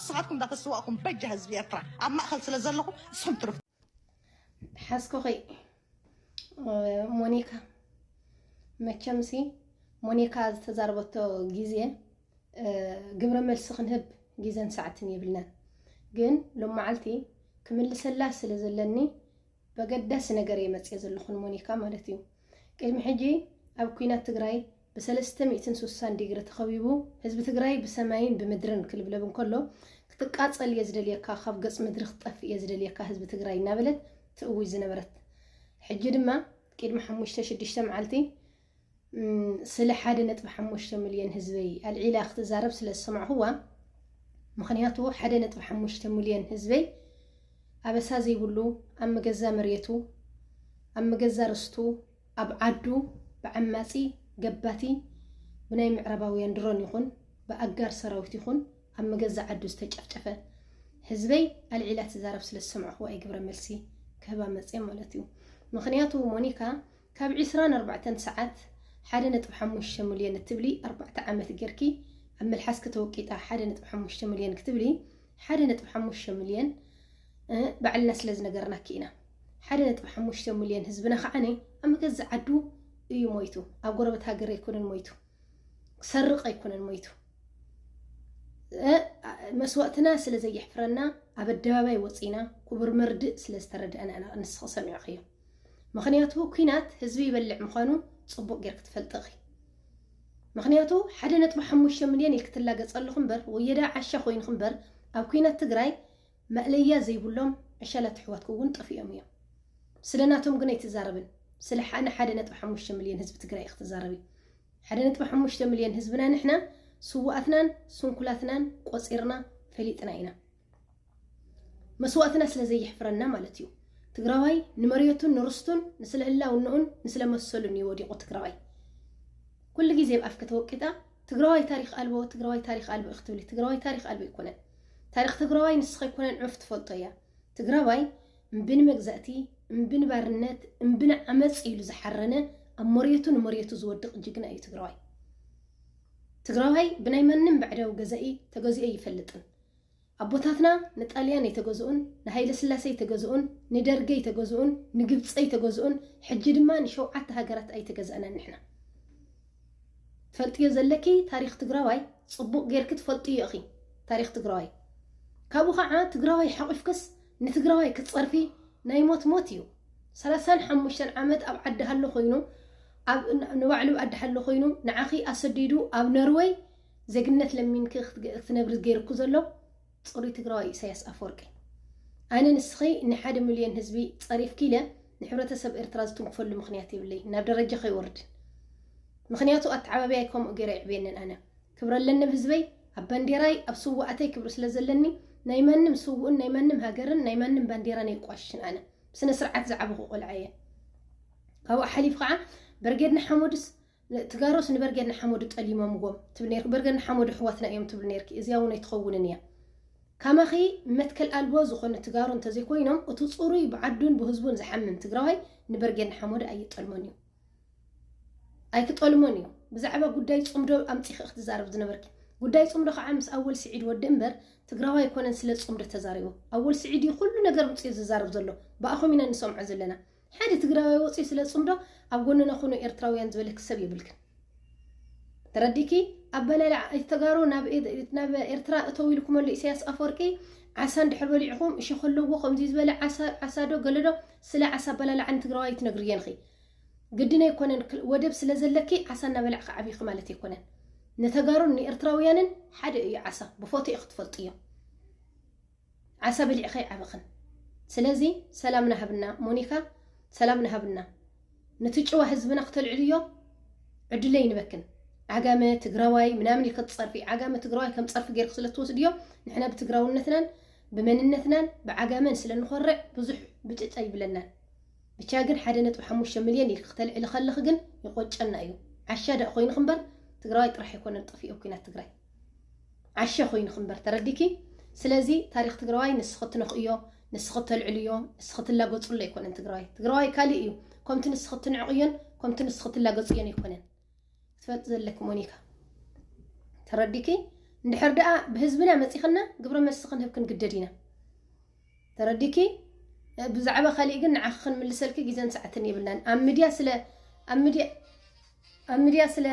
صغاتكم دا تسواقكم بجهز بيطرا اما اخل سلازلكم اسهم ترف حاسكو خي مونيكا مچمسي مونيكا تزاربتو غيزيه ግብረ መልስ ክንህብ ጊዜን ሰዓትን ይብልና ግን ሎማዓልቲ ክምልሰላ ስለ ዘለኒ በገዳስ ነገር የመጽየ ዘለኹን ሞኒካ ማለት እዩ ቅድሚ ሕጂ ኣብ ኩናት ትግራይ ብ360 ዲግሪ ተኸቢቡ ህዝቢ ትግራይ ብሰማይን ብምድርን ክልብለብ እንከሎ ክትቃጸል የዝደልየካ ካብ ገጽ ምድሪ ክጠፍ የዝደልየካ ህዝቢ ትግራይ እናበለት ትእውይ ዝነበረት ሕጂ ድማ ቅድሚ 5-6 መዓልቲ ስለ 1.5 ሚልዮን ህዝቢ አልዒላ ክትዛረብ ስለ ሰማዕ ሁዋ ምኽንያቱ 1.5 ሚልዮን ህዝቢ አበሳ ዘይብሉ ኣብ መገዛ መሬቱ ኣብ መገዛ ርስቱ ኣብ ዓዱ ብዓማጺ ገባቲ ብናይ ምዕራባውያን ድሮን ይኹን ብኣጋር ሰራዊት ይኹን ኣብ መገዛ ዓዱ ዝተጨፍጨፈ ህዝቢ አልዒላ ትዛረብ ስለ ሰማዕ ሁዋ ይግብረ መልሲ ከባ መጽየ ማለት እዩ ምኽንያቱ ሞኒካ ካብ 24 ሰዓት 1.5 ሚልዮን ትብሊ 4 ዓመት ገርኪ ኣብ መልሓስ ከተወቂጣ 1.5 ሚልዮን ክትብሊ 1.5 ሚልዮን ባዕልና ስለ ዝነገርና ኪና 1.5 ሚልዮን ህዝብና ኸዓነ ኣብ መገዛ ዓዱ እዩ ሞይቱ ኣብ ጎረቤት ሃገር ይኩንን ሞይቱ ክሰርቕ ኣይኩንን ሞይቱ መስዋዕትና ስለ ዘይሕፍረና ኣብ ኣደባባይ ወፂና ክቡር መርድእ ስለ ዝተረድአና ንስኸ ሰሚዑ ኸዮ ምኽንያቱ ኩናት ህዝቢ ይበልዕ ምዃኑ ጽቡቕ ጌር ክትፈልጥኺ ምኽንያቱ 1.5 ሚልዮን ይክትላገጸልኹ እምበር ወየዳ ዓሻ ኮይንኹ እምበር ኣብ ኩናት ትግራይ መእለያ ዘይብሎም ዕሻላት ኣሕዋትኩ እውን ጠፊኦም እዮም ስለናቶም ግን ኣይትዛረብን ስለ 1.5 ሚልዮን ህዝቢ ትግራይ ክትዛረቢ 1.5 ሚልዮን ህዝብና ንሕና ስዋኣትናን ስንኩላትናን ቆፂርና ፈሊጥና ኢና መስዋዕትና ስለ ዘይሕፍረና ማለት እዩ ትግራዋይ ንመሬቱን ንርስቱን ንስለህላውነኡን ንስለመሰሉን ይወዲቁ ትግራዋይ ኩሉ ግዜ ብኣፍ ከተወቂጣ ትግራዋይ ታሪኽ ኣልቦ ትግራዋይ ታሪኽ ኣልቦ እኽትብሊ ትግራዋይ ታሪኽ ኣልቦ ይኮነን ታሪኽ ትግራዋይ ንስኸ ይኮነን ዕፍ ትፈልጦ እያ ትግራዋይ እምብን መግዛእቲ እምብን ባርነት እምብን ዓመፅ ኢሉ ዝሓረነ ኣብ መሬቱ ንመሬቱ ዝወድቕ ጅግና እዩ ትግራዋይ ትግራዋይ ብናይ ማንም ባዕዳዊ ገዛኢ ተገዚኦ ይፈልጥን ኣቦታትና ንጣልያን የተገዝኡን ንሃይለ ስላሴ የተገዝኡን ንደርገ የተገዝኡን ንግብጽ የተገዝኡን ሕጂ ድማ ንሸውዓተ ሃገራት ኣይተገዛእና ንሕና ትፈልጥዮ ዘለኪ ታሪኽ ትግራዋይ ጽቡቕ ጌርክ ትፈልጥዮ እኺ ታሪኽ ትግራዋይ ካብኡ ከዓ ትግራዋይ ሓቂፍክስ ንትግራዋይ ክትጸርፊ ናይ ሞት እዩ 35 ዓመት ኣብ ዓዲ ሃሎ ኮይኑ ኣብ ንባዕሉ ዓዲ ሃሎ ኮይኑ ንዓኺ ኣሰዲዱ ኣብ ኖርዌይ ዜግነት ለሚንክ ክትነብር ገይርኩ ዘሎ ጽሩይ ትግራዋይ ኢሳያስ ኣፈወርቂ ኣነ ንስኺ ን1 ሚልዮን ህዝቢ ጸሪፍ ኪለ ንሕብረተሰብ ኤርትራ ዝትንክፈሉ ምኽንያት ይብለይ ናብ ደረጃ ኸይወርድ ምኽንያቱ ኣተዓባብያይ ከምኡ ገይረ ይዕብየንን ኣነ ክብረለኒ ብህዝበይ ኣብ ባንዴራይ ኣብ ስዋኣተይ ክብሪ ስለ ዘለኒ ናይ ማንም ስውኡን ናይ ማንም ሃገርን ናይ ማንም ባንዴራን ኣይቋሽን ኣነ ብስነ ስርዓት ዝዓበኹ ቆልዓ እየ ካብኡ ሓሊፍ ከዓ በርጌድና ሓሞድስ ትጋሮስ ንበርጌድና ሓሞድ ጠሊሞምዎም ትብል ነይርክ በርጌድና ሓሞድ ኣሕዋትና እዮም ትብል ነይርክ እዚኣ እውን ኣይትኸውንን እያ ካማኺ መትከል ኣልቦ ዝኾነ ትጋሩ እንተዘይኮይኖም እቲ ጽሩይ ብዓዱን ብህዝቡን ዝሓምም ትግራዋይ ንበርጌድና ሓሞድ ኣይጠልሞን እዩ ኣይክጠልሞን እዩ ብዛዕባ ጉዳይ ጽምዶ ኣምፂኺ ክትዛረብ ዝነበርኪ ጉዳይ ጽምዶ ከዓ ምስ ኣወል ስዒድ ወዲ እምበር ትግራዋይ ኣይኮነን ስለ ጽምዶ ተዛሪቡ ኣወል ስዒድ ኩሉ ነገር ምጽኢ ዝዛረብ ዘሎ ብኣኹም ኢና ንሰምዖ ዘለና ሓደ ትግራዋይ ወፂ ስለ ጽምዶ ኣብ ጎንና ኹኑ ኤርትራውያን ዝበለ ክሰብ ይብልክን ተረዲኪ ኣበላላ ኣይተጋሩ ናብ ኤርትራ እተው ኢልኩም ኣሎ ኢሳያስ ኣፈወርቂ ዓሳ እንድሕር በሊዕኹም እሺ ከለዎ ከምዚ ዝበለ ዓሳዶ ገለዶ ስለ ዓሳ ኣበላላ ዓን ትግራዋይ ትነግርየን ኺ ግድና ይኮነን ወደብ ስለ ዘለኪ ዓሳ እናበላዕኺ ዓብይኺ ማለት ይኮነን ነተጋሩን ንኤርትራውያንን ሓደ እዩ ዓሳ ብፎቶ እዩ ክትፈልጥዮ ዓሳ በሊዕኸ ይዓብኽን ስለዚ ሰላም ናሃብና ሞኒካ ሰላም ናሃብና ንትጭዋ ህዝብና ክተልዕልዮ ዕድለይ ንበክን ዓጋመ ትግራዋይ ምናምን ይክትጸርፊ ዓጋመ ትግራዋይ ከም ጸርፊ ጌርክ ስለ ትወስድዮ ንሕና ብትግራውነትናን ብመንነትናን ብዓጋመን ስለ ንኾርዕ ብዙሕ ብጭጫ ይብለናን ብቻ ግን 1.5 ሚልዮን ይክተልዕል ኸልኽ ግን ይቆጨና እዩ ዓሻ ዳእ ኮይንክ እምበር ትግራዋይ ጥራሕ ይኮነን ጠፊኡ ኩናት ትግራይ ዓሻ ኮይንክ እምበር ተረዲኪ ስለዚ ታሪኽ ትግራዋይ ንስኸ ትነኽእዮ ንስኸ ተልዕልዮ ንስኸ ትላገጹሉ ኣይኮነን ትግራዋይ ካሊእ እዩ ከምቲ ንስኸ ትንዕቕዮን ከምቲ ንስኸ ትላገጽዮን ኣይኮነን ትፈልጥ ዘለክ ሞኒካ ተረዲኪ እንድሕር ደኣ ብህዝብና መፂኽና ግብረ መልሲ ክንህብ ክንግደድ ኢና ተረዲኪ ብዛዕባ ካልእ ግን ንዓኺ ክንምልሰልኪ ግዜን ሰዓትን የብልናን ኣብ ሚድያ ስለ